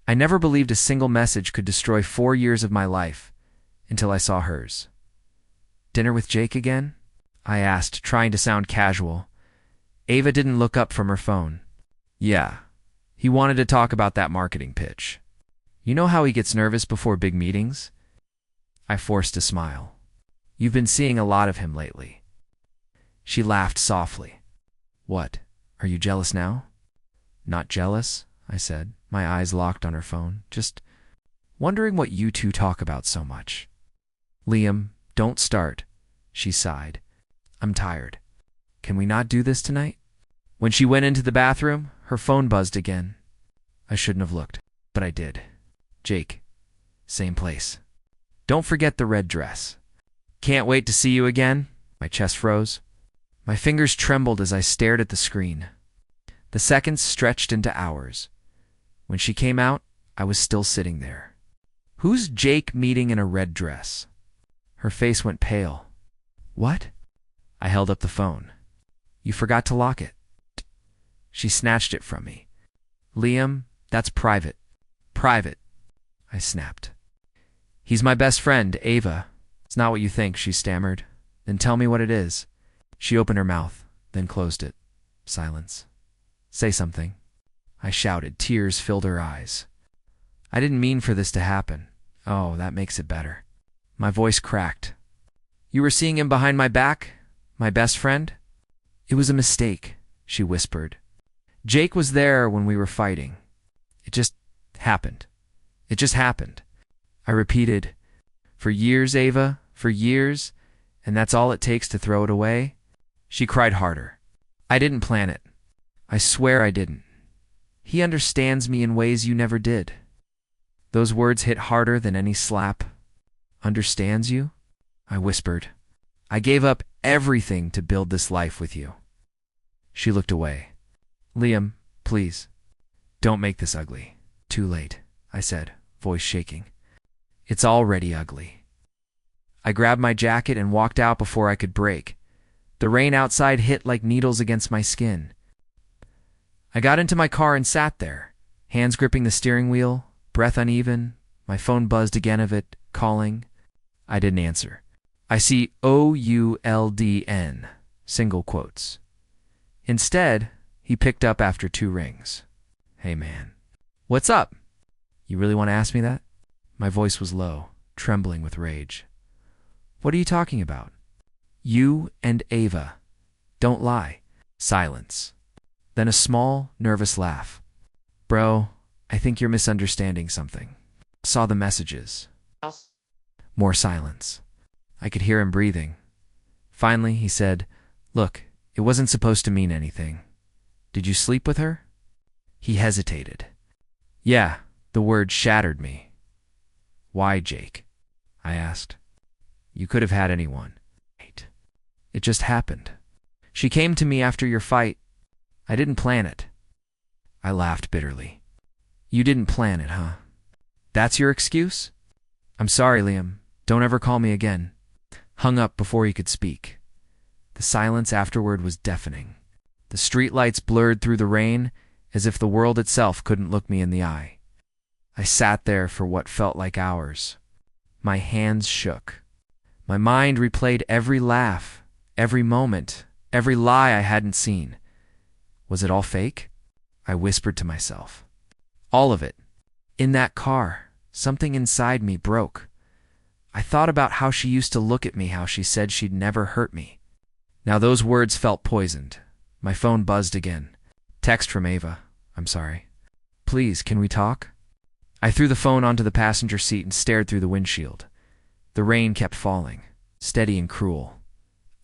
I never believed a single message could destroy 4 years of my life until I saw hers. "Dinner with Jake again?" I asked, trying to sound casual. Ava didn't look up from her phone. "Yeah. He wanted to talk about that marketing pitch. You know how he gets nervous before big meetings?" I forced a smile. "You've been seeing a lot of him lately." She laughed softly. "What? Are you jealous now?" "Not jealous," I said, my eyes locked on her phone. "Just wondering what you two talk about so much." "Liam, don't start," she sighed. "I'm tired. Can we not do this tonight?" When she went into the bathroom, her phone buzzed again. I shouldn't have looked, but I did. "Jake, same place. Don't forget the red dress." "Can't wait to see you again." My chest froze. My fingers trembled as I stared at the screen. The seconds stretched into hours. When she came out, I was still sitting there. "Who's Jake meeting in a red dress?" Her face went pale. "What?" I held up the phone. "You forgot to lock it." She snatched it from me. "Liam, that's private." "Private," I snapped. "He's my best friend, Ava." "It's not what you think," she stammered. "Then tell me what it is." She opened her mouth, then closed it. Silence. "Say something." I shouted. Tears filled her eyes. "I didn't mean for this to happen." "Oh, that makes it better." My voice cracked. "You were seeing him behind my back? My best friend?" "It was a mistake," she whispered. "Jake was there when we were fighting. It just happened. It just happened." I repeated, "For years, Ava, for years, and that's all it takes to throw it away?" She cried harder. "I didn't plan it. I swear I didn't. He understands me in ways you never did." Those words hit harder than any slap. "Understands you?" I whispered. "I gave up everything to build this life with you." She looked away. "Liam, please, don't make this ugly." "Too late," I said, voice shaking. "It's already ugly." I grabbed my jacket and walked out before I could break. The rain outside hit like needles against my skin. I got into my car and sat there, hands gripping the steering wheel, breath uneven. My phone buzzed again of it, calling. I didn't answer. "I see OULDN, single quotes." Instead, he picked up after 2 rings. "Hey, man. What's up?" "You really want to ask me that?" My voice was low, trembling with rage. "What are you talking about?" "You and Ava. Don't lie." Silence. Then a small, nervous laugh. "Bro, I think you're misunderstanding something. Saw the messages." More silence. I could hear him breathing. Finally, he said, "Look, it wasn't supposed to mean anything. Did you sleep with her?" He hesitated. "Yeah," the word shattered me. "Why, Jake?" I asked. "You could have had anyone." "It just happened. She came to me after your fight. I didn't plan it." I laughed bitterly. "You didn't plan it, huh? That's your excuse?" "I'm sorry, Liam. Don't ever call me again." Hung up before he could speak. The silence afterward was deafening. The streetlights blurred through the rain as if the world itself couldn't look me in the eye. I sat there for what felt like hours. My hands shook. My mind replayed every laugh, every moment, every lie I hadn't seen. Was it all fake? I whispered to myself. All of it. In that car, something inside me broke. I thought about how she used to look at me, how she said she'd never hurt me. Now those words felt poisoned. My phone buzzed again. Text from Ava. "I'm sorry. Please, can we talk?" I threw the phone onto the passenger seat and stared through the windshield. The rain kept falling, steady and cruel.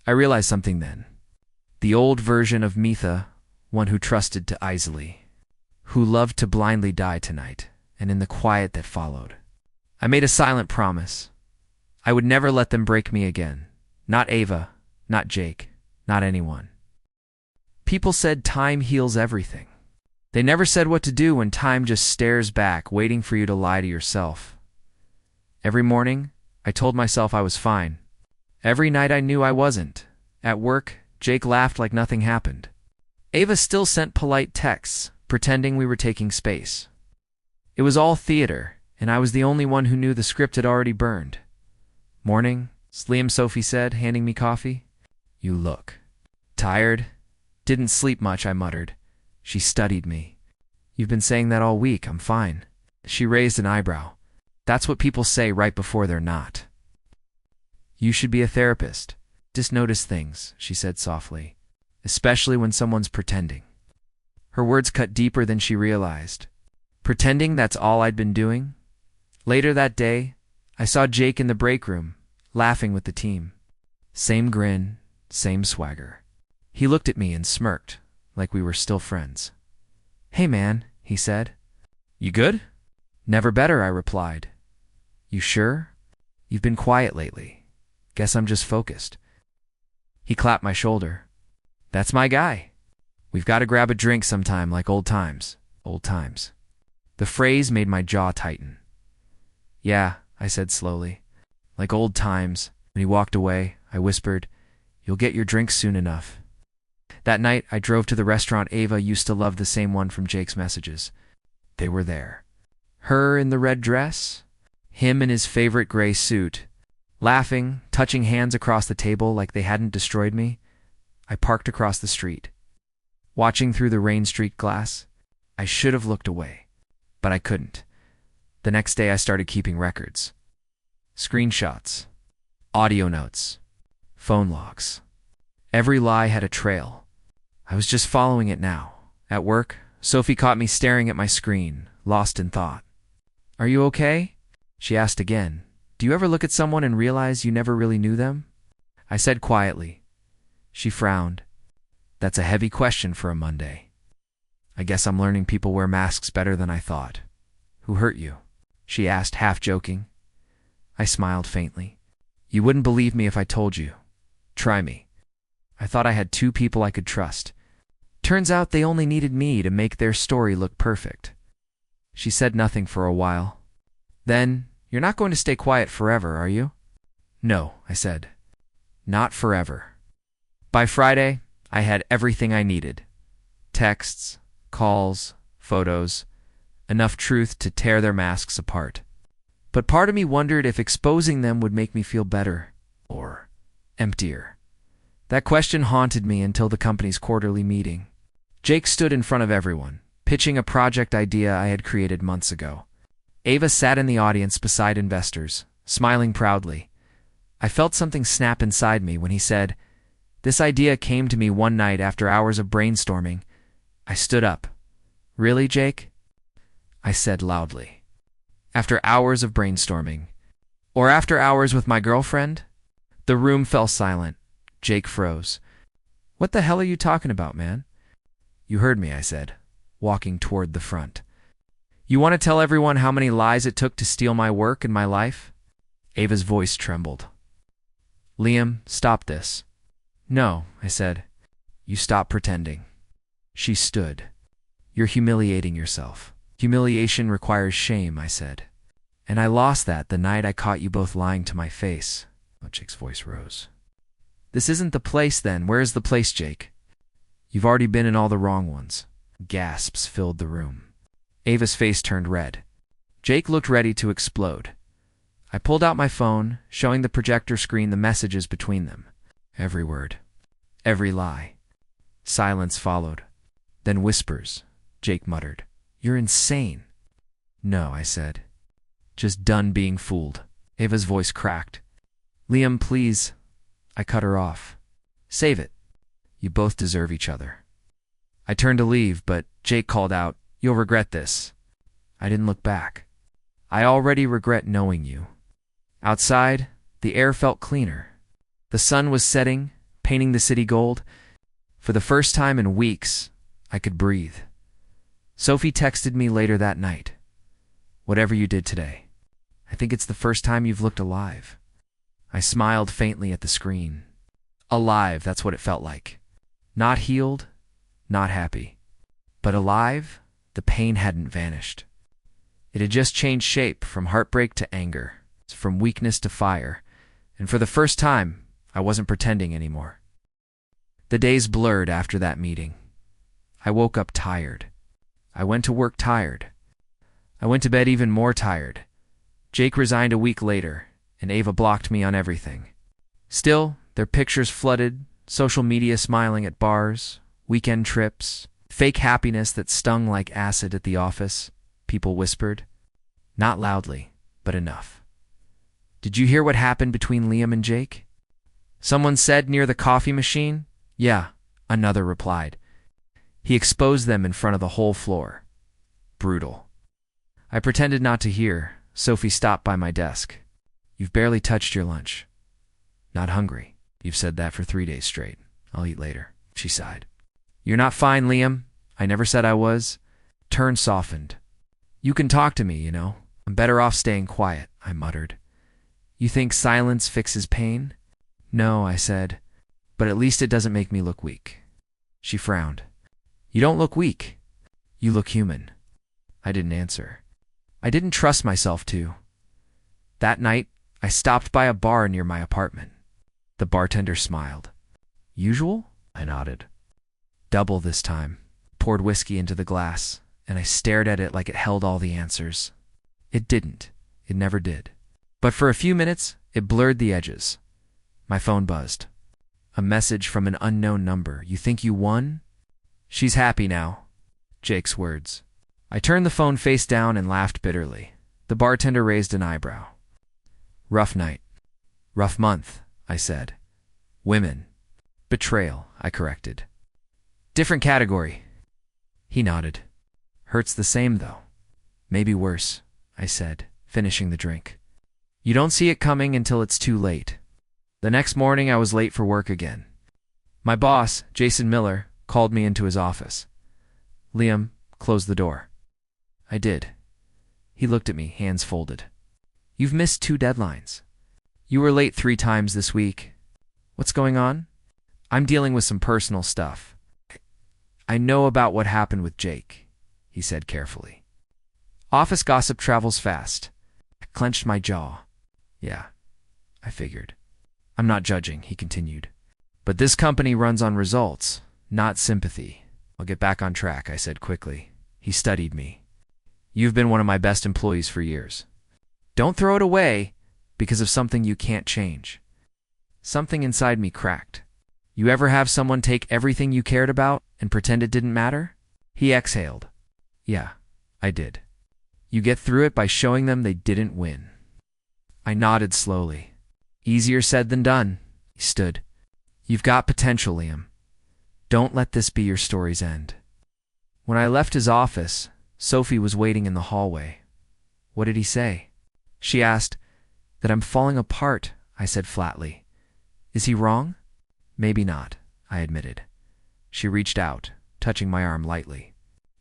I realized something then. The old version of Mitha, one who trusted too easily, who loved to blindly die tonight, and in the quiet that followed. I made a silent promise. I would never let them break me again. Not Ava, not Jake, not anyone. People said time heals everything. They never said what to do when time just stares back, waiting for you to lie to yourself. Every morning, I told myself I was fine. Every night I knew I wasn't. At work, Jake laughed like nothing happened. Ava still sent polite texts, pretending we were taking space. It was all theater, and I was the only one who knew the script had already burned. "Morning," Sophie said, handing me coffee. "You look tired." "Didn't sleep much," I muttered. She studied me. "You've been saying that all week. I'm fine." She raised an eyebrow. "That's what people say right before they're not." "You should be a therapist. Just notice things," she said softly, "especially when someone's pretending." Her words cut deeper than she realized. Pretending that's all I'd been doing? Later that day, I saw Jake in the break room, laughing with the team. Same grin, same swagger. He looked at me and smirked, like we were still friends. "Hey man," he said. "You good?" "Never better," I replied. "You sure? You've been quiet lately. Guess I'm just focused." He clapped my shoulder. "That's my guy. We've got to grab a drink sometime like old times." Old times. The phrase made my jaw tighten. "Yeah," I said slowly. "Like old times." When he walked away, I whispered, "You'll get your drink soon enough." That night, I drove to the restaurant Ava used to love, the same one from Jake's messages. They were there. Her in the red dress, him in his favorite gray suit, laughing, touching hands across the table like they hadn't destroyed me. I parked across the street. Watching through the rain streaked glass, I should have looked away, but I couldn't. The next day I started keeping records. Screenshots, audio notes, phone logs. Every lie had a trail. I was just following it now. At work, Sophie caught me staring at my screen, lost in thought. "Are you okay?" she asked again. "Do you ever look at someone and realize you never really knew them?" I said quietly. She frowned. "That's a heavy question for a Monday." "I guess I'm learning people wear masks better than I thought." "Who hurt you?" she asked, half joking. I smiled faintly. "You wouldn't believe me if I told you. Try me." I thought I had 2 people I could trust. Turns out they only needed me to make their story look perfect. She said nothing for a while. "Then, you're not going to stay quiet forever, are you?" "No," I said. "Not forever." By Friday, I had everything I needed. Texts, calls, photos, enough truth to tear their masks apart. But part of me wondered if exposing them would make me feel better or emptier. That question haunted me until the company's quarterly meeting. Jake stood in front of everyone, pitching a project idea I had created months ago. Ava sat in the audience beside investors, smiling proudly. I felt something snap inside me when he said, "This idea came to me one night after hours of brainstorming." I stood up. "Really, Jake?" I said loudly. "After hours of brainstorming? Or after hours with my girlfriend?" The room fell silent. Jake froze. "What the hell are you talking about, man?" "You heard me," I said, walking toward the front. "You want to tell everyone how many lies it took to steal my work and my life?" Ava's voice trembled. "Liam, stop this." "No," I said. "You stop pretending." She stood. "You're humiliating yourself." "Humiliation requires shame," I said. "And I lost that the night I caught you both lying to my face." Jake's voice rose. "This isn't the place then. Where is the place, Jake?" "You've already been in all the wrong ones." Gasps filled the room. Ava's face turned red. Jake looked ready to explode. I pulled out my phone, showing the projector screen the messages between them. Every word. Every lie. Silence followed. Then whispers. Jake muttered, "You're insane." "No," I said. "Just done being fooled." Ava's voice cracked. "Liam, please." I cut her off. "Save it. You both deserve each other." I turned to leave, but Jake called out, "You'll regret this." I didn't look back. "I already regret knowing you." Outside, the air felt cleaner. The sun was setting, painting the city gold. For the first time in weeks, I could breathe. Sophie texted me later that night. "Whatever you did today, I think it's the first time you've looked alive." I smiled faintly at the screen. Alive, that's what it felt like. Not healed, not happy. But alive, the pain hadn't vanished. It had just changed shape from heartbreak to anger, from weakness to fire, and for the first time, I wasn't pretending anymore. The days blurred after that meeting. I woke up tired. I went to work tired. I went to bed even more tired. Jake resigned a week later, and Ava blocked me on everything. Still, their pictures flooded, social media smiling at bars, weekend trips, fake happiness that stung like acid at the office, people whispered. Not loudly, but enough. Did you hear what happened between Liam and Jake? Someone said near the coffee machine. Yeah, another replied. He exposed them in front of the whole floor. Brutal. I pretended not to hear. Sophie stopped by my desk. You've barely touched your lunch. Not hungry. You've said that for 3 days straight. I'll eat later. She sighed. You're not fine, Liam. I never said I was. Turn softened. You can talk to me, you know. I'm better off staying quiet, I muttered. You think silence fixes pain? No, I said. But at least it doesn't make me look weak. She frowned. You don't look weak. You look human. I didn't answer. I didn't trust myself to. That night, I stopped by a bar near my apartment. The bartender smiled. Usual? I nodded. Double this time. Poured whiskey into the glass, and I stared at it like it held all the answers. It didn't. It never did. But for a few minutes, it blurred the edges. My phone buzzed. A message from an unknown number. You think you won? She's happy now. Jake's words. I turned the phone face down and laughed bitterly. The bartender raised an eyebrow. Rough night. Rough month, I said. Women. Betrayal, I corrected. Different category. He nodded. Hurts the same, though. Maybe worse, I said, finishing the drink. You don't see it coming until it's too late. The next morning, I was late for work again. My boss, Jason Miller, called me into his office. Liam, close the door. I did. He looked at me, hands folded. You've missed 2 deadlines. You were late 3 times this week. What's going on? I'm dealing with some personal stuff. I know about what happened with Jake, he said carefully. Office gossip travels fast. I clenched my jaw. Yeah, I figured. I'm not judging, he continued. But this company runs on results, not sympathy. I'll get back on track, I said quickly. He studied me. You've been one of my best employees for years. Don't throw it away because of something you can't change. Something inside me cracked. You ever have someone take everything you cared about and pretend it didn't matter? He exhaled. Yeah, I did. You get through it by showing them they didn't win. I nodded slowly. Easier said than done. He stood. You've got potential, Liam. Don't let this be your story's end. When I left his office, Sophie was waiting in the hallway. What did he say? She asked. That I'm falling apart, I said flatly. Is he wrong? Maybe not, I admitted. She reached out, touching my arm lightly.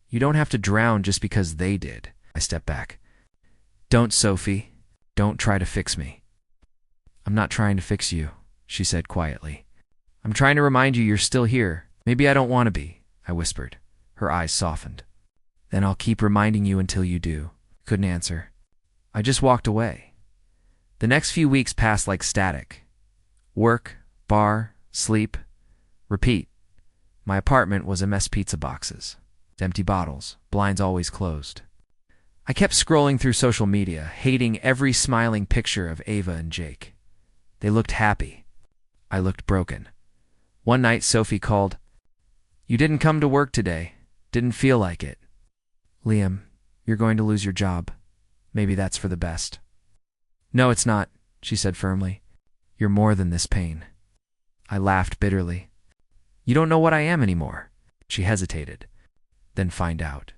You don't have to drown just because they did. I stepped back. Don't, Sophie. Don't try to fix me. I'm not trying to fix you, she said quietly. I'm trying to remind you you're still here. Maybe I don't want to be, I whispered. Her eyes softened. Then I'll keep reminding you until you do. Couldn't answer. I just walked away. The next few weeks passed like static. Work, bar, sleep, repeat. My apartment was a mess pizza boxes, empty bottles, blinds always closed. I kept scrolling through social media, hating every smiling picture of Ava and Jake. They looked happy. I looked broken. One night, Sophie called. You didn't come to work today. Didn't feel like it. Liam, you're going to lose your job. Maybe that's for the best. No, it's not, she said firmly. You're more than this pain. I laughed bitterly. You don't know what I am anymore. She hesitated. Then find out.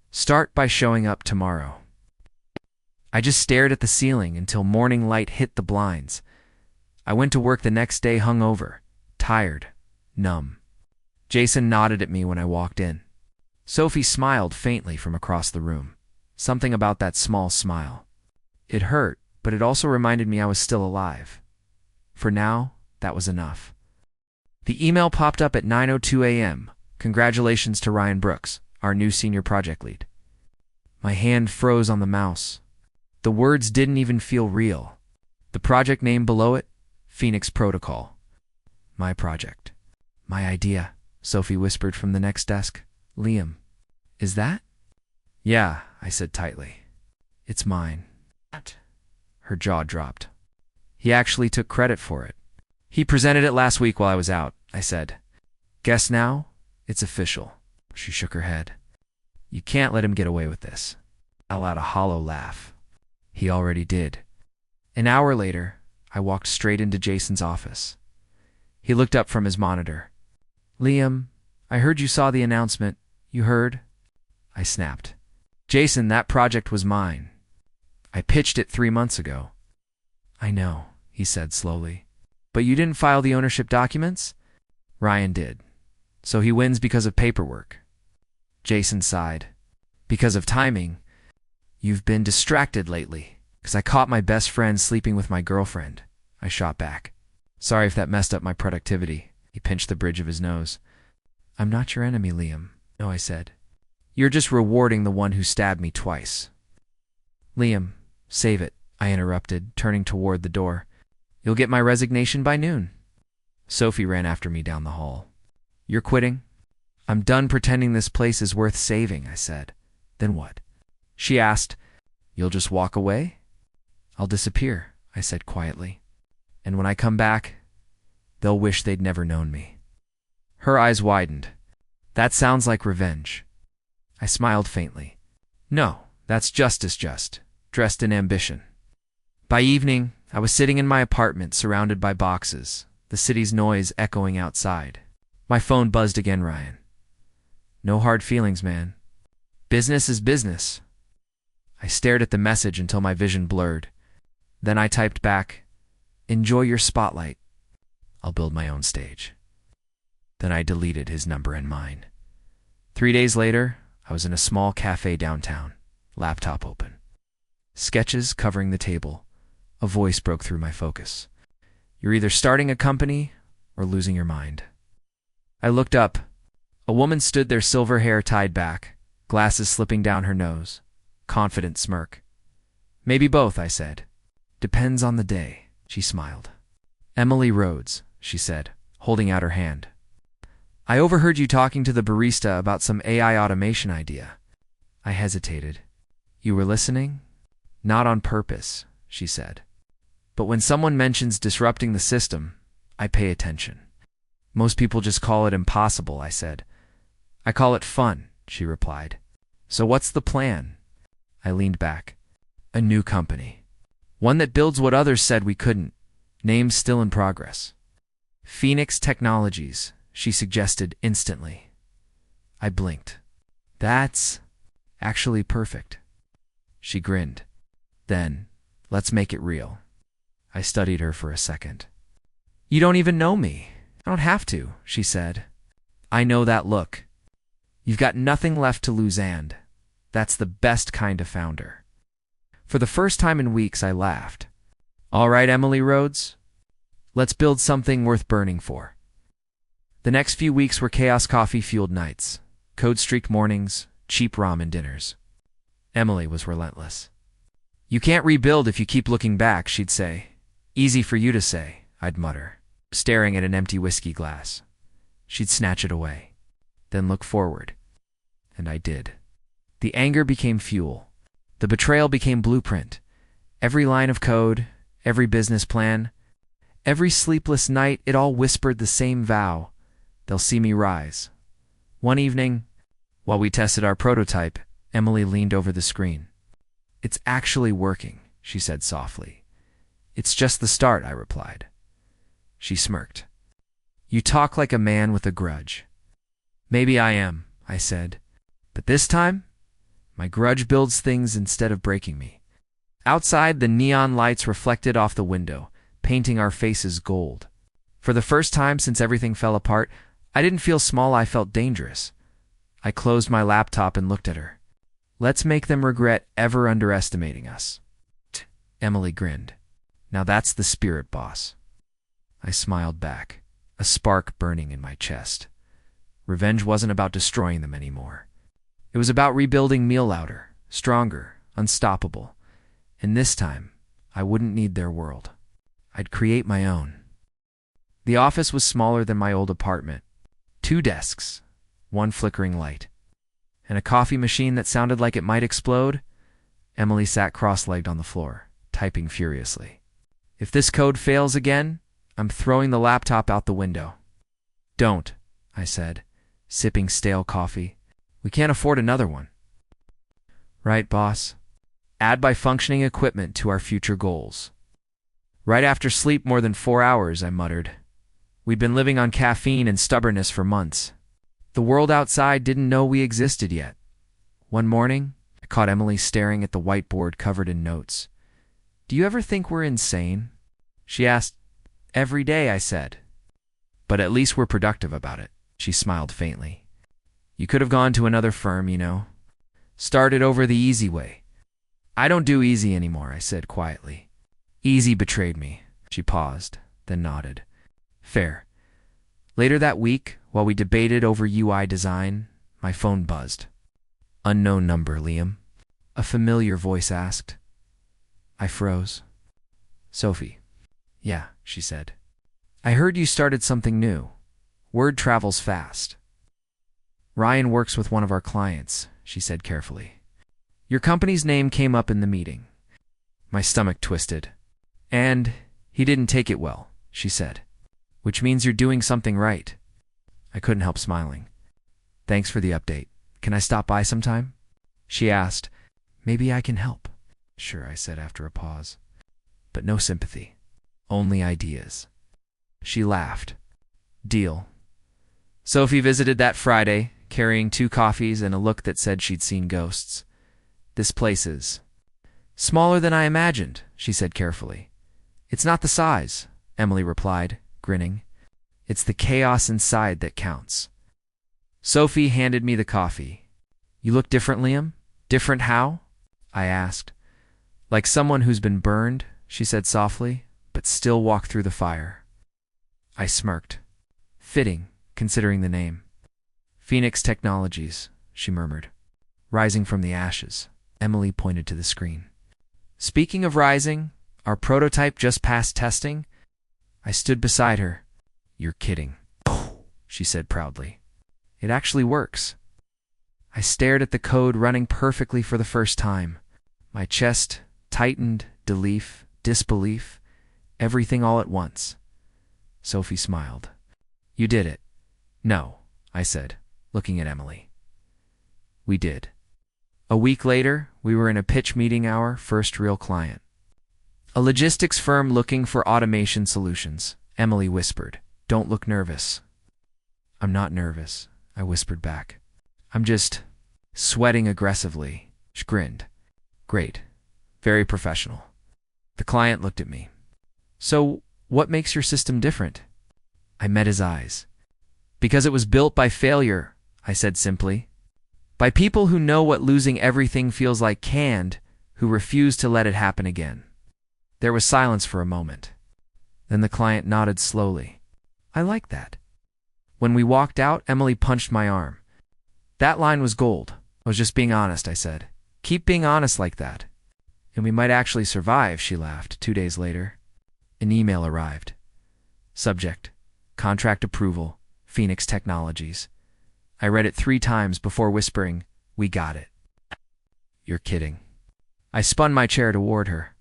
Start by showing up tomorrow. I just stared at the ceiling until morning light hit the blinds. I went to work the next day hungover, tired, numb. Jason nodded at me when I walked in. Sophie smiled faintly from across the room. Something about that small smile. It hurt, but it also reminded me I was still alive. For now, that was enough. The email popped up at 9:02 a.m. Congratulations to Ryan Brooks, our new senior project lead. My hand froze on the mouse. The words didn't even feel real. The project name below it, Phoenix Protocol. My project. My idea, Sophie whispered from the next desk. Liam, is that? Yeah, I said tightly. It's mine. What? Her jaw dropped. He actually took credit for it. He presented it last week while I was out, I said. Guess now? It's official. She shook her head. You can't let him get away with this. I let out a hollow laugh. He already did. An hour later, I walked straight into Jason's office. He looked up from his monitor. Liam, I heard you saw the announcement. You heard? I snapped. Jason, that project was mine. I pitched it 3 months ago. I know, he said slowly. But you didn't file the ownership documents? Ryan did. So he wins because of paperwork. Jason sighed. Because of timing. You've been distracted lately. Because I caught my best friend sleeping with my girlfriend. I shot back. Sorry if that messed up my productivity. He pinched the bridge of his nose. I'm not your enemy, Liam. No, I said. You're just rewarding the one who stabbed me twice. Liam, save it, I interrupted, turning toward the door. You'll get my resignation by noon. Sophie ran after me down the hall. You're quitting? I'm done pretending this place is worth saving, I said. Then what? She asked. You'll just walk away? I'll disappear, I said quietly. And when I come back, they'll wish they'd never known me. Her eyes widened. That sounds like revenge. I smiled faintly. No, that's justice just, dressed in ambition. By evening, I was sitting in my apartment surrounded by boxes, the city's noise echoing outside. My phone buzzed again, Ryan. No hard feelings, man. Business is business. I stared at the message until my vision blurred. Then I typed back, enjoy your spotlight. I'll build my own stage. Then I deleted his number and mine. 3 days later, I was in a small cafe downtown, laptop open. Sketches covering the table. A voice broke through my focus. You're either starting a company or losing your mind. I looked up. A woman stood there, silver hair tied back, glasses slipping down her nose, confident smirk. Maybe both, I said. Depends on the day, she smiled. Emily Rhodes, she said, holding out her hand. I overheard you talking to the barista about some AI automation idea. I hesitated. You were listening? Not on purpose, she said. But when someone mentions disrupting the system, I pay attention. Most people just call it impossible, I said. I call it fun, she replied. So what's the plan? I leaned back. A new company. One that builds what others said we couldn't. Name still in progress. Phoenix Technologies, she suggested instantly. I blinked. That's actually perfect. She grinned. Then, let's make it real. I studied her for a second. You don't even know me. I don't have to, she said. I know that look. You've got nothing left to lose, and that's the best kind of founder. For the first time in weeks, I laughed. All right, Emily Rhodes. Let's build something worth burning for. The next few weeks were chaos coffee-fueled nights, code-streaked mornings, cheap ramen dinners. Emily was relentless. You can't rebuild if you keep looking back, she'd say. Easy for you to say, I'd mutter, staring at an empty whiskey glass. She'd snatch it away, then look forward. And I did. The anger became fuel. The betrayal became blueprint. Every line of code, every business plan, every sleepless night, it all whispered the same vow. They'll see me rise. One evening, while we tested our prototype, Emily leaned over the screen. It's actually working, she said softly. It's just the start, I replied. She smirked. You talk like a man with a grudge. Maybe I am, I said. But this time, my grudge builds things instead of breaking me. Outside, the neon lights reflected off the window, painting our faces gold. For the first time since everything fell apart, I didn't feel small, I felt dangerous. I closed my laptop and looked at her. Let's make them regret ever underestimating us. Emily grinned. Now that's the spirit, boss. I smiled back, a spark burning in my chest. Revenge wasn't about destroying them anymore. It was about rebuilding me louder, stronger, unstoppable. And this time, I wouldn't need their world. I'd create my own. The office was smaller than my old apartment. 2 desks, 1 flickering light. And a coffee machine that sounded like it might explode? Emily sat cross-legged on the floor, typing furiously. If this code fails again, I'm throwing the laptop out the window. Don't, I said, sipping stale coffee. We can't afford another one. Right, boss. Add by functioning equipment to our future goals. Right after sleep more than 4 hours, I muttered. We'd been living on caffeine and stubbornness for months. The world outside didn't know we existed yet. One morning, I caught Emily staring at the whiteboard covered in notes. Do you ever think we're insane? She asked. Every day, I said. But at least we're productive about it. She smiled faintly. You could have gone to another firm, you know. Started over the easy way. I don't do easy anymore, I said quietly. Easy betrayed me. She paused, then nodded. Fair. Later that week, while we debated over UI design, my phone buzzed. Unknown number, Liam. A familiar voice asked. I froze. Sophie. Yeah, she said. I heard you started something new. Word travels fast. Ryan works with one of our clients, she said carefully. Your company's name came up in the meeting. My stomach twisted. And he didn't take it well, she said. Which means you're doing something right. I couldn't help smiling. Thanks for the update. Can I stop by sometime? She asked. Maybe I can help. Sure, I said after a pause. But no sympathy. Only ideas. She laughed. Deal. Sophie visited that Friday, carrying 2 coffees and a look that said she'd seen ghosts. This place is smaller than I imagined, she said carefully. It's not the size, Emily replied, grinning. It's the chaos inside that counts. Sophie handed me the coffee. You look different, Liam? Different how? I asked. Like someone who's been burned, she said softly, but still walked through the fire. I smirked. Fitting, considering the name. Phoenix Technologies, she murmured. Rising from the ashes. Emily pointed to the screen. Speaking of rising, our prototype just passed testing. I stood beside her. You're kidding, she said proudly. It actually works. I stared at the code running perfectly for the first time. My chest tightened, disbelief, everything all at once. Sophie smiled. You did it. No, I said, looking at Emily. We did. A week later, we were in a pitch meeting, our first real client. A logistics firm looking for automation solutions, Emily whispered. Don't look nervous. I'm not nervous, I whispered back. I'm just sweating aggressively. She grinned. Great. Very professional. The client looked at me. So, what makes your system different? I met his eyes. Because it was built by failure, I said simply. By people who know what losing everything feels like canned, who refuse to let it happen again. There was silence for a moment. Then the client nodded slowly. I like that. When we walked out, Emily punched my arm. That line was gold. I was just being honest, I said. Keep being honest like that. And we might actually survive, she laughed. 2 days later, an email arrived. Subject, contract approval, Phoenix Technologies. I read it 3 times before whispering, we got it. You're kidding. I spun my chair toward her.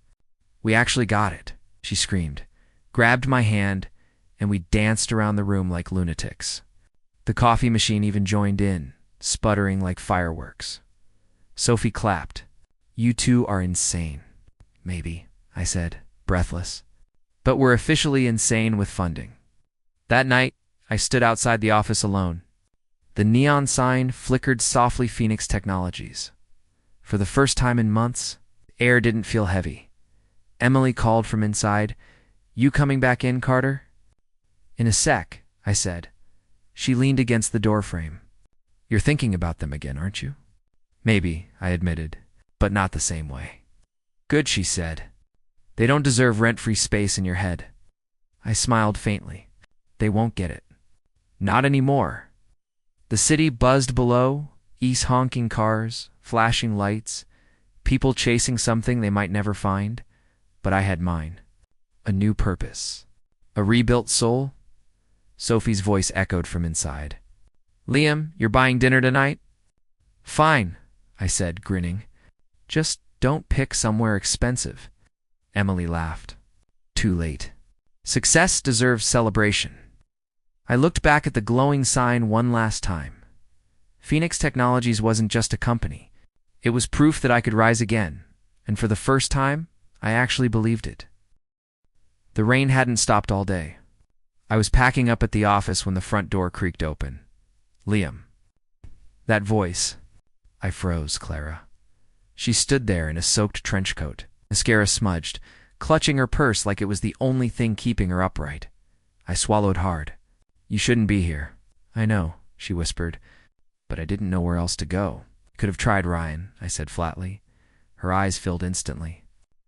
We actually got it, she screamed, grabbed my hand, and we danced around the room like lunatics. The coffee machine even joined in, sputtering like fireworks. Sophie clapped. You two are insane. Maybe, I said, breathless. But we're officially insane with funding. That night, I stood outside the office alone. The neon sign flickered softly. Phoenix Technologies. For the first time in months, the air didn't feel heavy. Emily called from inside. You coming back in, Carter? In a sec, I said. She leaned against the doorframe. You're thinking about them again, aren't you? Maybe, I admitted, but not the same way. Good, she said. They don't deserve rent-free space in your head. I smiled faintly. They won't get it. Not anymore. The city buzzed below, east honking cars, flashing lights, people chasing something they might never find, but I had mine. A new purpose. A rebuilt soul? Sophie's voice echoed from inside. Liam, you're buying dinner tonight? Fine, I said, grinning. Just don't pick somewhere expensive. Emily laughed. Too late. Success deserves celebration. I looked back at the glowing sign one last time. Phoenix Technologies wasn't just a company. It was proof that I could rise again, and for the first time, I actually believed it. The rain hadn't stopped all day. I was packing up at the office when the front door creaked open. Liam. That voice. I froze, Clara. She stood there in a soaked trench coat, mascara smudged, clutching her purse like it was the only thing keeping her upright. I swallowed hard. You shouldn't be here. I know, she whispered, but I didn't know where else to go. Could have tried Ryan, I said flatly. Her eyes filled instantly.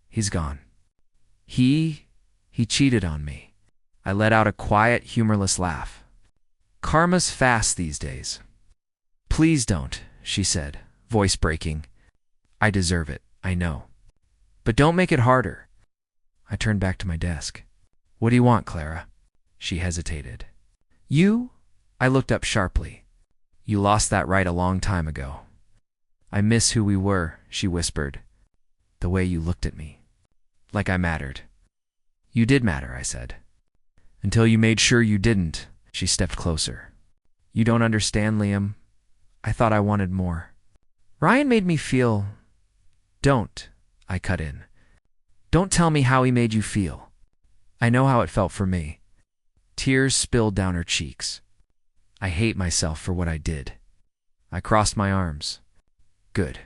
He's gone. He cheated on me. I let out a quiet, humorless laugh. Karma's fast these days. Please don't, she said, voice breaking. I deserve it, I know. But don't make it harder. I turned back to my desk. What do you want, Clara? She hesitated. You? I looked up sharply. You lost that right a long time ago. I miss who we were, she whispered. The way you looked at me. Like I mattered. You did matter, I said. Until you made sure you didn't, she stepped closer. You don't understand, Liam. I thought I wanted more. Ryan made me feel... Don't, I cut in. Don't tell me how he made you feel. I know how it felt for me. Tears spilled down her cheeks. I hate myself for what I did. I crossed my arms. Good.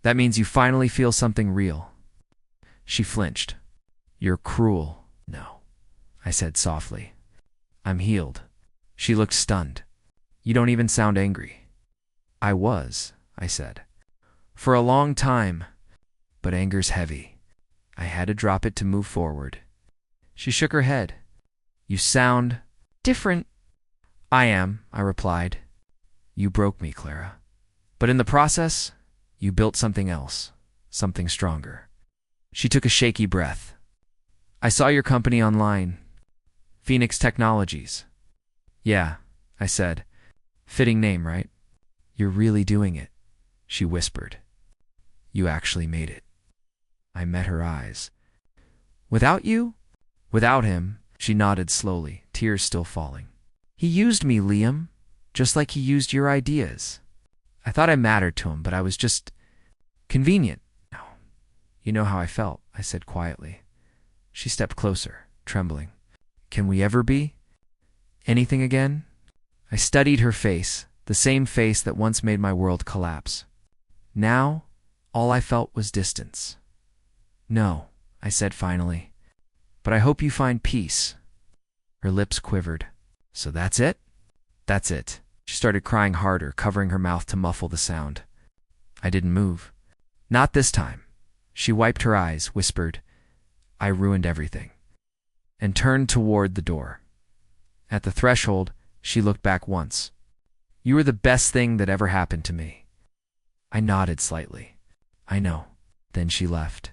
That means you finally feel something real. She flinched. You're cruel. No, I said softly. I'm healed. She looked stunned. You don't even sound angry. I was, I said. For a long time, but anger's heavy. I had to drop it to move forward. She shook her head. You sound different. I am, I replied. You broke me, Clara. But in the process, you built something else, something stronger. She took a shaky breath. I saw your company online. Phoenix Technologies. Yeah, I said. Fitting name, right? You're really doing it, she whispered. You actually made it. I met her eyes. Without you? Without him, she nodded slowly, tears still falling. He used me, Liam, just like he used your ideas. I thought I mattered to him, but I was just convenient. No. You know how I felt, I said quietly. She stepped closer, trembling. Can we ever be? Anything again? I studied her face, the same face that once made my world collapse. Now, all I felt was distance. No, I said finally, but I hope you find peace. Her lips quivered. So that's it? That's it. She started crying harder, covering her mouth to muffle the sound. I didn't move. Not this time. She wiped her eyes, whispered, I ruined everything, and turned toward the door. At the threshold, she looked back once. You were the best thing that ever happened to me. I nodded slightly. I know. Then she left.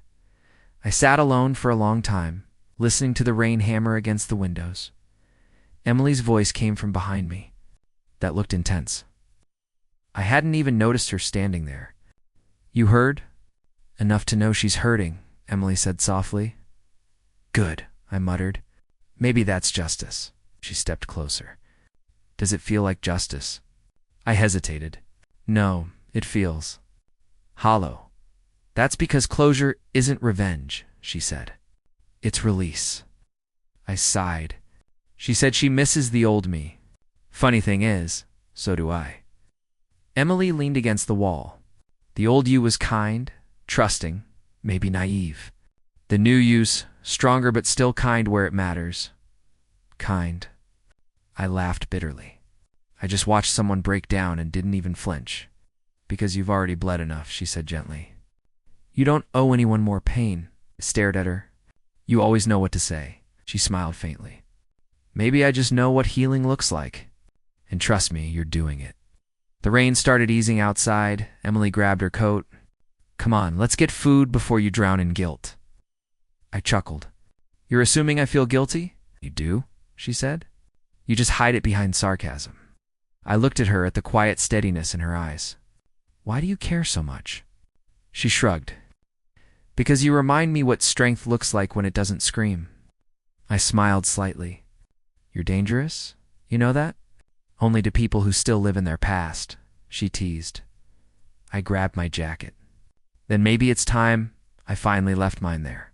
I sat alone for a long time, listening to the rain hammer against the windows. Emily's voice came from behind me. That looked intense. I hadn't even noticed her standing there. You heard? Enough to know she's hurting, Emily said softly. Good, I muttered. Maybe that's justice. She stepped closer. Does it feel like justice? I hesitated. No, it feels hollow. That's because closure isn't revenge, she said. It's release. I sighed. She said she misses the old me. Funny thing is, so do I. Emily leaned against the wall. The old you was kind, trusting, maybe naive. The new you's stronger but still kind where it matters. Kind. I laughed bitterly. I just watched someone break down and didn't even flinch. Because you've already bled enough, she said gently. You don't owe anyone more pain. I stared at her. You always know what to say. She smiled faintly. Maybe I just know what healing looks like. And trust me, you're doing it. The rain started easing outside. Emily grabbed her coat. Come on, let's get food before you drown in guilt. I chuckled. You're assuming I feel guilty? You do, she said. You just hide it behind sarcasm. I looked at her at the quiet steadiness in her eyes. Why do you care so much? She shrugged. Because you remind me what strength looks like when it doesn't scream. I smiled slightly. You're dangerous? You know that? Only to people who still live in their past, she teased. I grabbed my jacket. Then maybe it's time I finally left mine there.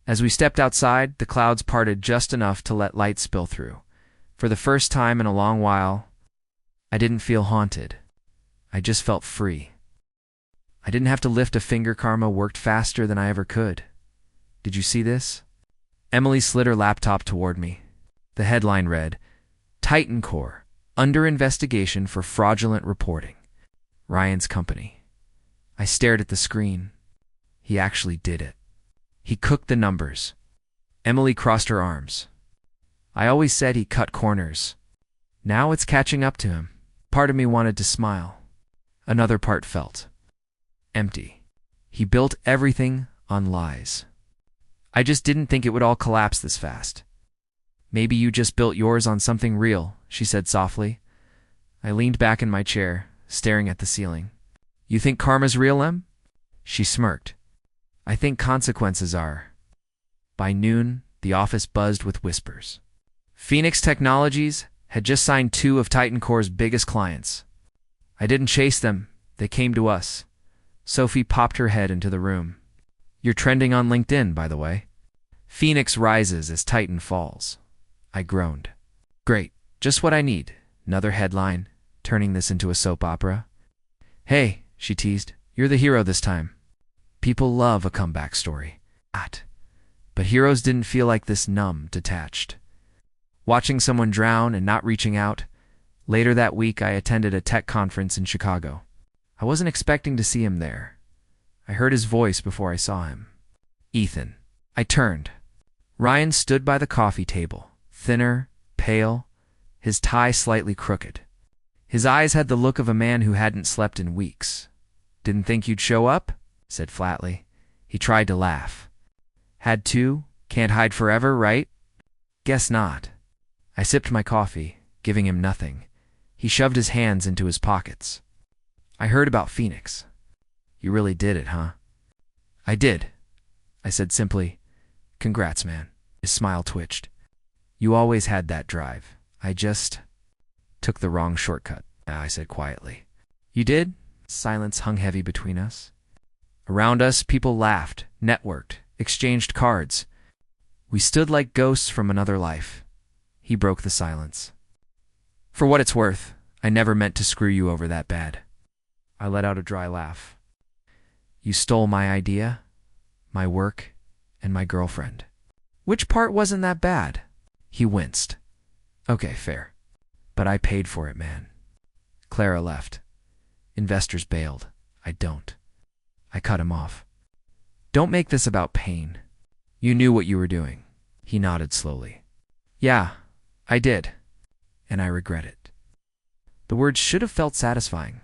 As we stepped outside, the clouds parted just enough to let light spill through. For the first time in a long while, I didn't feel haunted. I just felt free. I didn't have to lift a finger. Karma worked faster than I ever could. Did you see this? Emily slid her laptop toward me. The headline read, Titan Core, under investigation for fraudulent reporting. Ryan's company. I stared at the screen. He actually did it. He cooked the numbers. Emily crossed her arms. I always said he cut corners. Now it's catching up to him. Part of me wanted to smile. Another part felt empty. He built everything on lies. I just didn't think it would all collapse this fast. Maybe you just built yours on something real, she said softly. I leaned back in my chair, staring at the ceiling. You think karma's real, Em? She smirked. I think consequences are. By noon, the office buzzed with whispers. Phoenix Technologies had just signed 2 of Titan Core's biggest clients. I didn't chase them, they came to us. Sophie popped her head into the room. You're trending on LinkedIn, by the way. Phoenix rises as Titan falls. I groaned. Great, just what I need. Another headline, turning this into a soap opera. Hey, she teased, you're the hero this time. People love a comeback story. But heroes didn't feel like this, numb, detached. Watching someone drown and not reaching out. Later that week, I attended a tech conference in Chicago. I wasn't expecting to see him there. I heard his voice before I saw him. Ethan. I turned. Ryan stood by the coffee table, thinner, pale, his tie slightly crooked. His eyes had the look of a man who hadn't slept in weeks. Didn't think you'd show up? Said flatly. He tried to laugh. Had to? Can't hide forever, right? Guess not. I sipped my coffee, giving him nothing. He shoved his hands into his pockets. I heard about Phoenix. You really did it, huh? I did. I said simply. Congrats, man. His smile twitched. You always had that drive. I just took the wrong shortcut, I said quietly. You did? Silence hung heavy between us. Around us, people laughed, networked, exchanged cards. We stood like ghosts from another life. He broke the silence. For what it's worth, I never meant to screw you over that bad. I let out a dry laugh. You stole my idea, my work, and my girlfriend. Which part wasn't that bad? He winced. Okay, fair. But I paid for it, man. Clara left. Investors bailed. I don't. I cut him off. Don't make this about pain. You knew what you were doing. He nodded slowly. Yeah, I did. And I regret it. The words should have felt satisfying.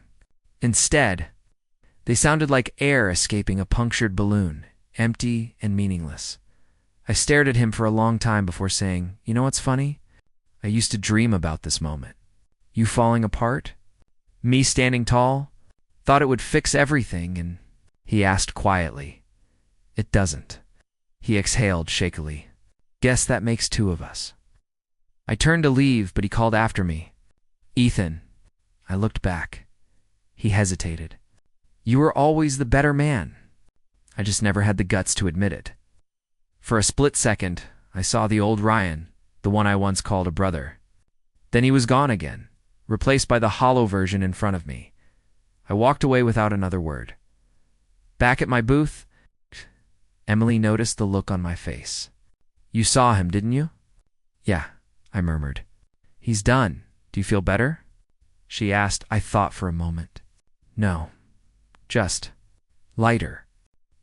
Instead, they sounded like air escaping a punctured balloon, empty and meaningless. I stared at him for a long time before saying, you know what's funny? I used to dream about this moment. You falling apart? Me standing tall? Thought it would fix everything, and he asked quietly. It doesn't. He exhaled shakily. Guess that makes 2 of us. I turned to leave, but he called after me. Ethan. I looked back. He hesitated. You were always the better man. I just never had the guts to admit it. For a split second, I saw the old Ryan, the one I once called a brother. Then he was gone again, replaced by the hollow version in front of me. I walked away without another word. Back at my booth, Emily noticed the look on my face. You saw him, didn't you? Yeah, I murmured. He's done. Do you feel better? She asked. I thought for a moment. No, just lighter,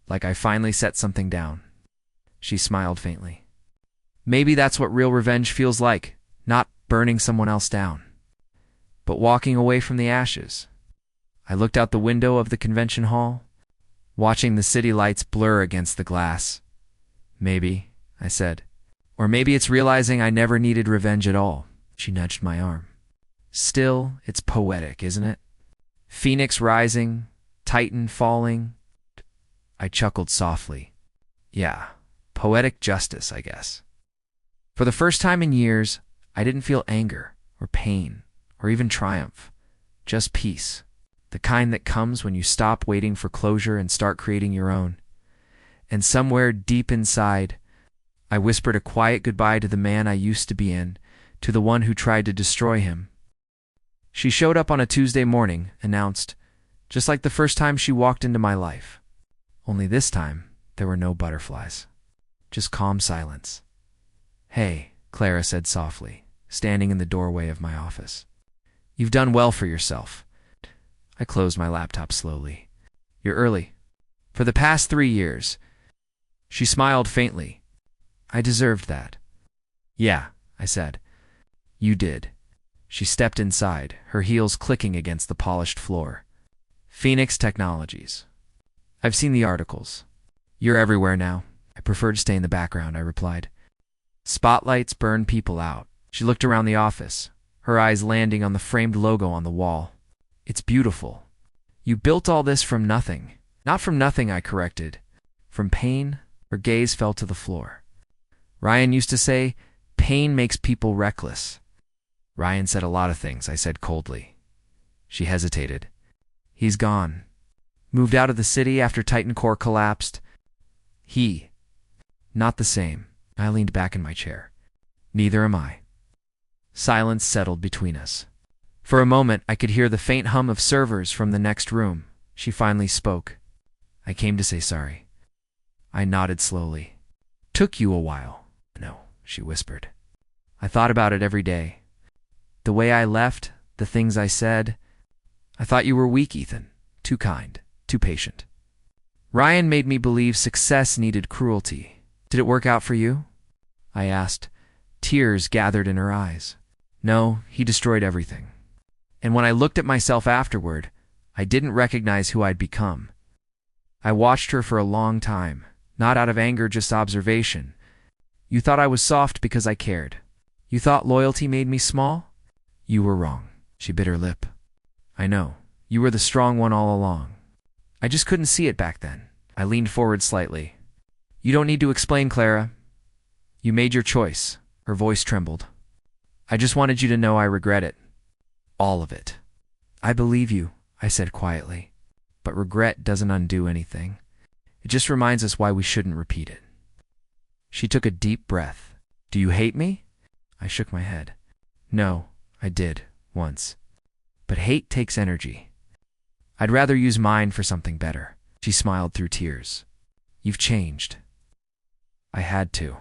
like I finally set something down. She smiled faintly. Maybe that's what real revenge feels like, not burning someone else down, but walking away from the ashes. I looked out the window of the convention hall, watching the city lights blur against the glass. Maybe, I said. Or maybe it's realizing I never needed revenge at all. She nudged my arm. Still, it's poetic, isn't it? Phoenix rising, Titan falling. I chuckled softly. Yeah, poetic justice, I guess. For the first time in years, I didn't feel anger or pain or even triumph. Just peace. The kind that comes when you stop waiting for closure and start creating your own. And somewhere deep inside, I whispered a quiet goodbye to the man I used to be in, to the one who tried to destroy him. She showed up on a Tuesday morning, announced, just like the first time she walked into my life. Only this time, there were no butterflies. Just calm silence. "Hey," Clara said softly, standing in the doorway of my office. "You've done well for yourself." I closed my laptop slowly. "You're early. For the past 3 years." She smiled faintly. "I deserved that." "Yeah," I said. "You did." She stepped inside, her heels clicking against the polished floor. "Phoenix Technologies. I've seen the articles. You're everywhere now." "I prefer to stay in the background," I replied. "Spotlights burn people out." She looked around the office, her eyes landing on the framed logo on the wall. "It's beautiful. You built all this from nothing." "Not from nothing," I corrected. "From pain." Her gaze fell to the floor. "Ryan used to say, pain makes people reckless." "Ryan said a lot of things," I said coldly. She hesitated. "He's gone. Moved out of the city after Titan Core collapsed." Not the same." I leaned back in my chair. "Neither am I." Silence settled between us. For a moment, I could hear the faint hum of servers from the next room. She finally spoke. "I came to say sorry." I nodded slowly. "Took you a while." "No," she whispered. "I thought about it every day. The way I left, the things I said. I thought you were weak, Ethan. Too kind, too patient. Ryan made me believe success needed cruelty. Did it work out for you?" I asked. Tears gathered in her eyes. "No, he destroyed everything. And when I looked at myself afterward, I didn't recognize who I'd become." I watched her for a long time, not out of anger, just observation. "You thought I was soft because I cared. You thought loyalty made me small? You were wrong." She bit her lip. "I know. You were the strong one all along. I just couldn't see it back then." I leaned forward slightly. "You don't need to explain, Clara. You made your choice." Her voice trembled. "I just wanted you to know I regret it. All of it." "I believe you," I said quietly. "But regret doesn't undo anything. It just reminds us why we shouldn't repeat it." She took a deep breath. "Do you hate me?" I shook my head. "No, I did, once. But hate takes energy. I'd rather use mine for something better." She smiled through tears. "You've changed." "I had to.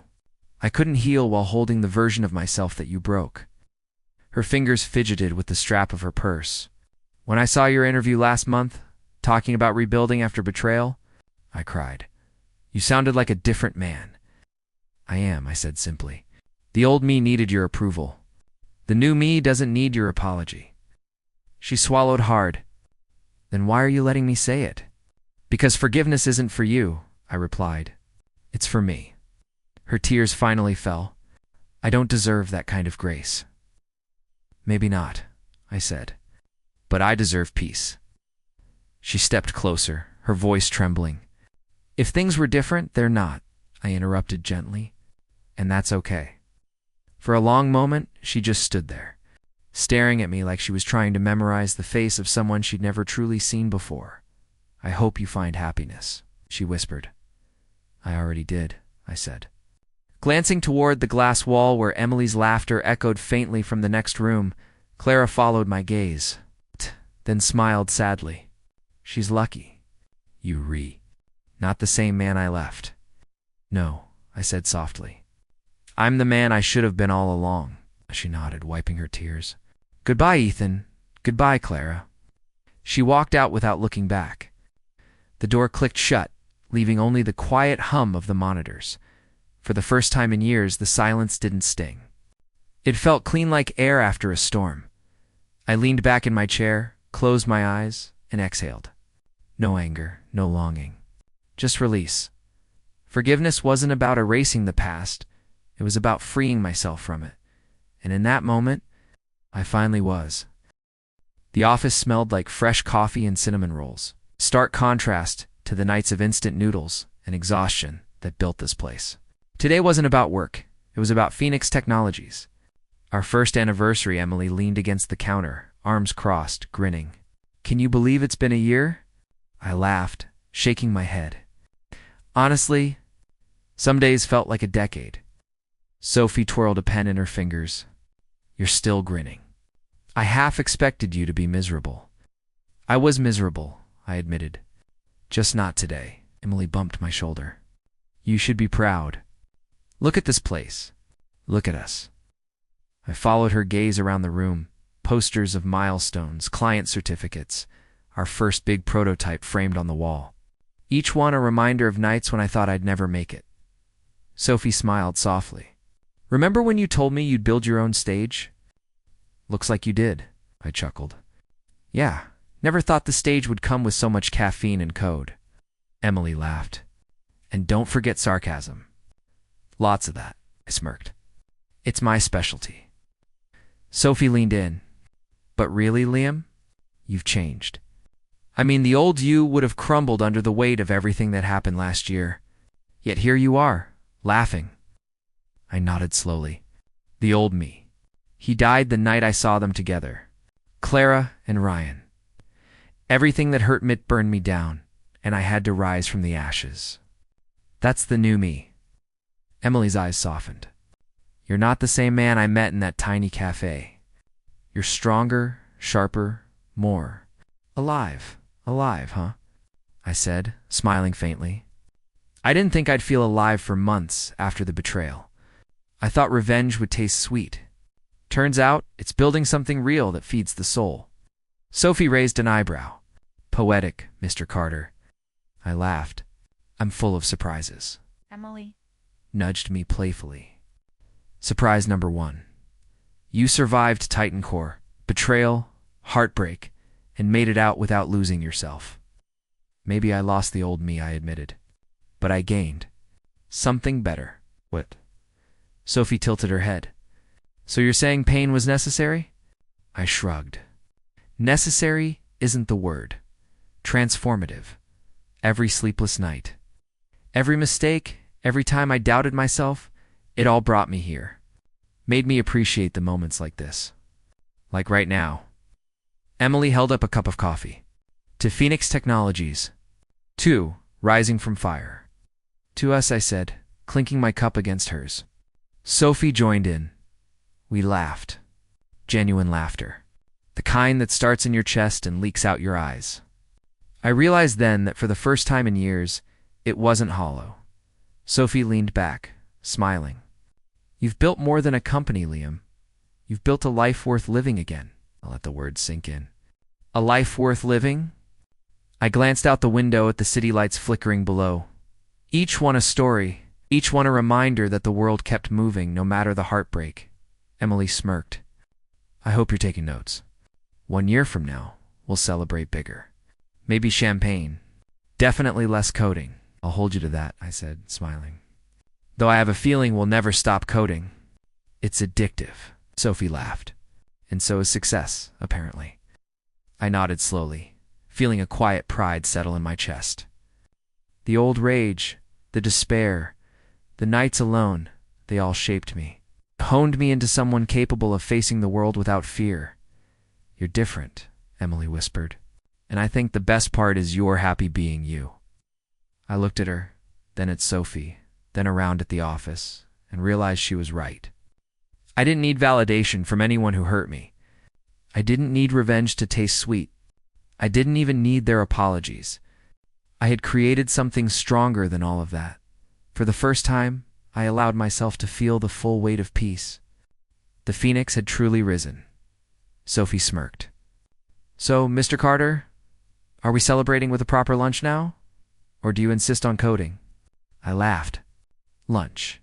I couldn't heal while holding the version of myself that you broke." Her fingers fidgeted with the strap of her purse. "When I saw your interview last month, talking about rebuilding after betrayal," I cried. "You sounded like a different man." "I am," I said simply. "The old me needed your approval. The new me doesn't need your apology." She swallowed hard. "Then why are you letting me say it?" "Because forgiveness isn't for you," I replied. "It's for me." Her tears finally fell. "I don't deserve that kind of grace." "Maybe not," I said. "But I deserve peace." She stepped closer, her voice trembling. "If things were different, they're not," I interrupted gently. "And that's okay." For a long moment, she just stood there, staring at me like she was trying to memorize the face of someone she'd never truly seen before. "I hope you find happiness," she whispered. "I already did," I said. Glancing toward the glass wall where Emily's laughter echoed faintly from the next room, Clara followed my gaze, then smiled sadly. "She's lucky." Not the same man I left." "No," I said softly. "I'm the man I should have been all along." She nodded, wiping her tears. "Goodbye, Ethan. Goodbye, Clara." She walked out without looking back. The door clicked shut, leaving only the quiet hum of the monitors. For the first time in years, the silence didn't sting. It felt clean like air after a storm. I leaned back in my chair, closed my eyes, and exhaled. No anger, no longing. Just release. Forgiveness wasn't about erasing the past. It was about freeing myself from it. And in that moment, I finally was. The office smelled like fresh coffee and cinnamon rolls. Stark contrast to the nights of instant noodles and exhaustion that built this place. Today wasn't about work. It was about Phoenix Technologies. Our first anniversary. Emily leaned against the counter, arms crossed, grinning. Can you believe it's been a year? I laughed, shaking my head. Honestly, some days felt like a decade. Sophie twirled a pen in her fingers. You're still grinning. I half expected you to be miserable. I was miserable, I admitted. Just not today. Emily bumped my shoulder. You should be proud. Look at this place. Look at us. I followed her gaze around the room. Posters of milestones, client certificates, our first big prototype framed on the wall. Each one a reminder of nights when I thought I'd never make it. Sophie smiled softly. Remember when you told me you'd build your own stage? Looks like you did, I chuckled. Yeah, never thought the stage would come with so much caffeine and code. Emily laughed. And don't forget sarcasm. Lots of that, I smirked. It's my specialty. Sophie leaned in. But really, Liam? You've changed. I mean, the old you would have crumbled under the weight of everything that happened last year. Yet here you are, laughing. I nodded slowly. The old me. He died the night I saw them together. Clara and Ryan. Everything that hurt Mitt burned me down, and I had to rise from the ashes. That's the new me. Emily's eyes softened. You're not the same man I met in that tiny cafe. You're stronger, sharper, more. Alive, huh? I said, smiling faintly. I didn't think I'd feel alive for months after the betrayal. I thought revenge would taste sweet. Turns out, it's building something real that feeds the soul. Sophie raised an eyebrow. Poetic, Mr. Carter. I laughed. I'm full of surprises. Emily nudged me playfully. Surprise number 1. You survived Titan Core, betrayal, heartbreak, and made it out without losing yourself. Maybe I lost the old me, I admitted. But I gained something better. What? Sophie tilted her head. So you're saying pain was necessary? I shrugged. Necessary isn't the word. Transformative. Every sleepless night. Every mistake, every time I doubted myself, it all brought me here. Made me appreciate the moments like this. Like right now. Emily held up a cup of coffee. To Phoenix Technologies. 2, rising from fire. To us, I said, clinking my cup against hers. Sophie joined in. We laughed. Genuine laughter. The kind that starts in your chest and leaks out your eyes. I realized then that for the first time in years, it wasn't hollow. Sophie leaned back, smiling. You've built more than a company, Liam. You've built a life worth living again. I'll let the words sink in. A life worth living? I glanced out the window at the city lights flickering below. Each one a story, each one a reminder that the world kept moving no matter the heartbreak. Emily smirked. I hope you're taking notes. 1 year from now, we'll celebrate bigger. Maybe champagne. Definitely less coding. I'll hold you to that, I said, smiling. Though I have a feeling we'll never stop coding. It's addictive, Sophie laughed. And so is success, apparently. I nodded slowly, feeling a quiet pride settle in my chest. The old rage, the despair, the nights alone, they all shaped me. Honed me into someone capable of facing the world without fear. You're different, Emily whispered. And I think the best part is you're happy being you. I looked at her, then at Sophie, then around at the office, and realized she was right. I didn't need validation from anyone who hurt me. I didn't need revenge to taste sweet. I didn't even need their apologies. I had created something stronger than all of that. For the first time, I allowed myself to feel the full weight of peace. The phoenix had truly risen. Sophie smirked. So, Mr. Carter, are we celebrating with a proper lunch now? Or do you insist on coding? I laughed. Lunch.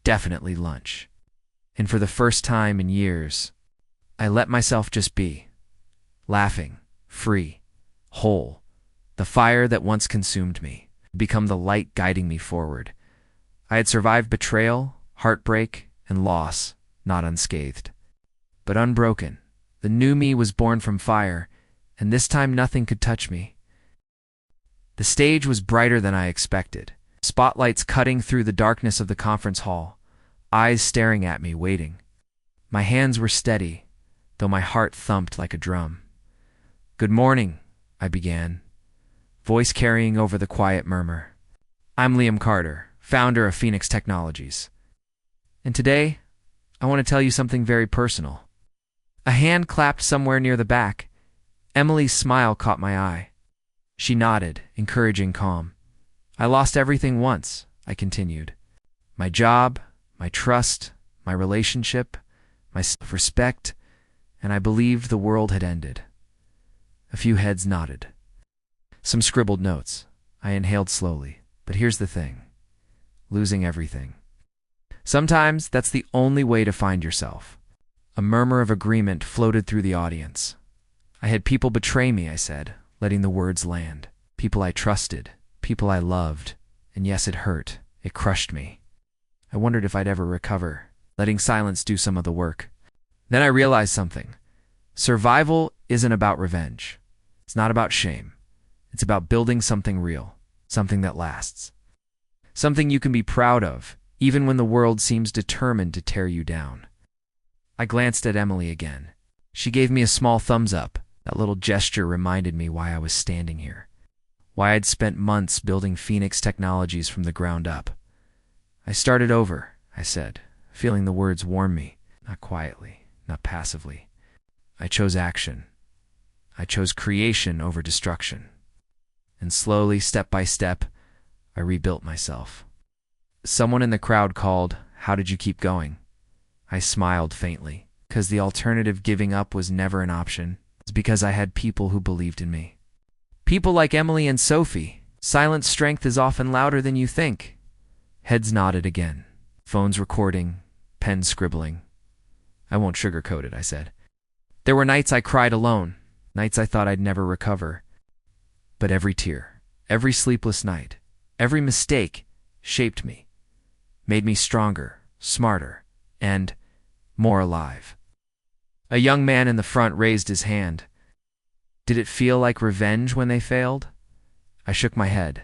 Definitely lunch. And for the first time in years, I let myself just be. Laughing, free, whole. The fire that once consumed me, become the light guiding me forward. I had survived betrayal, heartbreak, and loss, not unscathed, but unbroken, The new me was born from fire, and this time nothing could touch me. The stage was brighter than I expected, spotlights cutting through the darkness of the conference hall, eyes staring at me, waiting. My hands were steady, though my heart thumped like a drum. "Good morning," I began, voice carrying over the quiet murmur. "I'm Liam Carter, founder of Phoenix Technologies. And today, I want to tell you something very personal." A hand clapped somewhere near the back. Emily's smile caught my eye. She nodded, encouraging calm. "I lost everything once," I continued. "My job, my trust, my relationship, my self-respect, and I believed the world had ended." A few heads nodded. Some scribbled notes. I inhaled slowly. But here's the thing. Losing everything. Sometimes that's the only way to find yourself. A murmur of agreement floated through the audience. "I had people betray me," I said, letting the words land. "People I trusted, people I loved, and yes, it hurt. It crushed me. I wondered if I'd ever recover, letting silence do some of the work. Then I realized something. Survival isn't about revenge. It's not about shame. It's about building something real, something that lasts. Something you can be proud of, even when the world seems determined to tear you down." I glanced at Emily again. She gave me a small thumbs up. That little gesture reminded me why I was standing here, why I'd spent months building Phoenix Technologies from the ground up. "I started over," I said, feeling the words warm me, not quietly, not passively. I chose action. I chose creation over destruction. And slowly, step by step, I rebuilt myself. Someone in the crowd called, "How did you keep going?" I smiled faintly, because the alternative, giving up, was never an option. It's because I had people who believed in me. People like Emily and Sophie. Silent strength is often louder than you think. Heads nodded again. Phones recording, pens scribbling. "I won't sugarcoat it," I said. "There were nights I cried alone, nights I thought I'd never recover. But every tear, every sleepless night, every mistake shaped me, made me stronger, smarter, and more alive." A young man in the front raised his hand. "Did it feel like revenge when they failed?" I shook my head.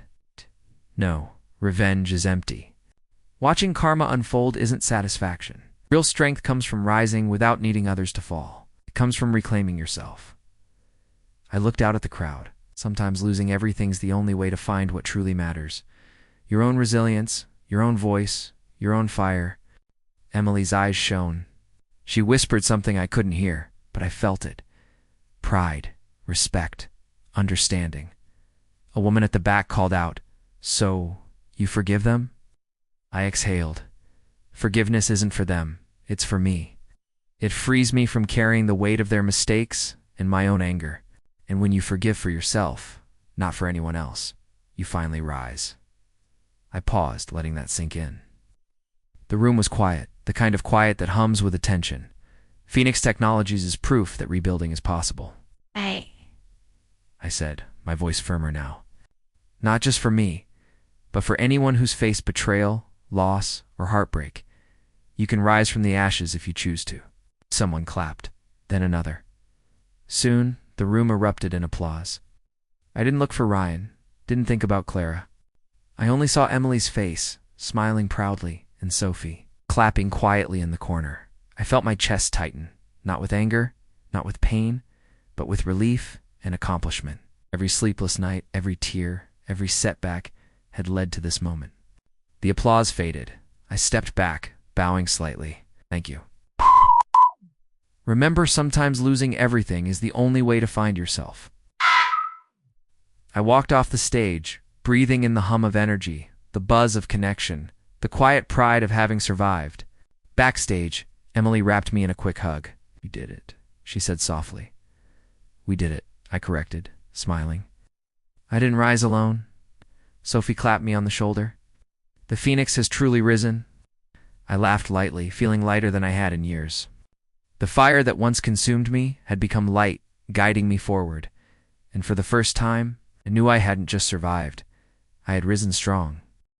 "No, revenge is empty. Watching karma unfold isn't satisfaction. Real strength comes from rising without needing others to fall. It comes from reclaiming yourself." I looked out at the crowd. Sometimes losing everything's the only way to find what truly matters. Your own resilience, your own voice, your own fire. Emily's eyes shone. She whispered something I couldn't hear, but I felt it. Pride, respect, understanding. A woman at the back called out, "So, you forgive them?" I exhaled. Forgiveness isn't for them, it's for me. It frees me from carrying the weight of their mistakes and my own anger. And when you forgive for yourself, not for anyone else, you finally rise. I paused, letting that sink in. The room was quiet, the kind of quiet that hums with attention. Phoenix Technologies is proof that rebuilding is possible. I said, my voice firmer now. Not just for me, but for anyone who's faced betrayal, loss, or heartbreak. You can rise from the ashes if you choose to. Someone clapped, then another. Soon, the room erupted in applause. I didn't look for Ryan, didn't think about Clara. I only saw Emily's face, smiling proudly, and Sophie, clapping quietly in the corner. I felt my chest tighten, not with anger, not with pain, but with relief and accomplishment. Every sleepless night, every tear, every setback had led to this moment. The applause faded. I stepped back, bowing slightly. "Thank you." Remember, sometimes losing everything is the only way to find yourself. I walked off the stage, breathing in the hum of energy, the buzz of connection, the quiet pride of having survived. Backstage, Emily wrapped me in a quick hug. "You did it," she said softly. "We did it," I corrected, smiling. "I didn't rise alone." Sophie clapped me on the shoulder. "The Phoenix has truly risen." I laughed lightly, feeling lighter than I had in years. The fire that once consumed me had become light, guiding me forward. And for the first time, I knew I hadn't just survived. I had risen strong.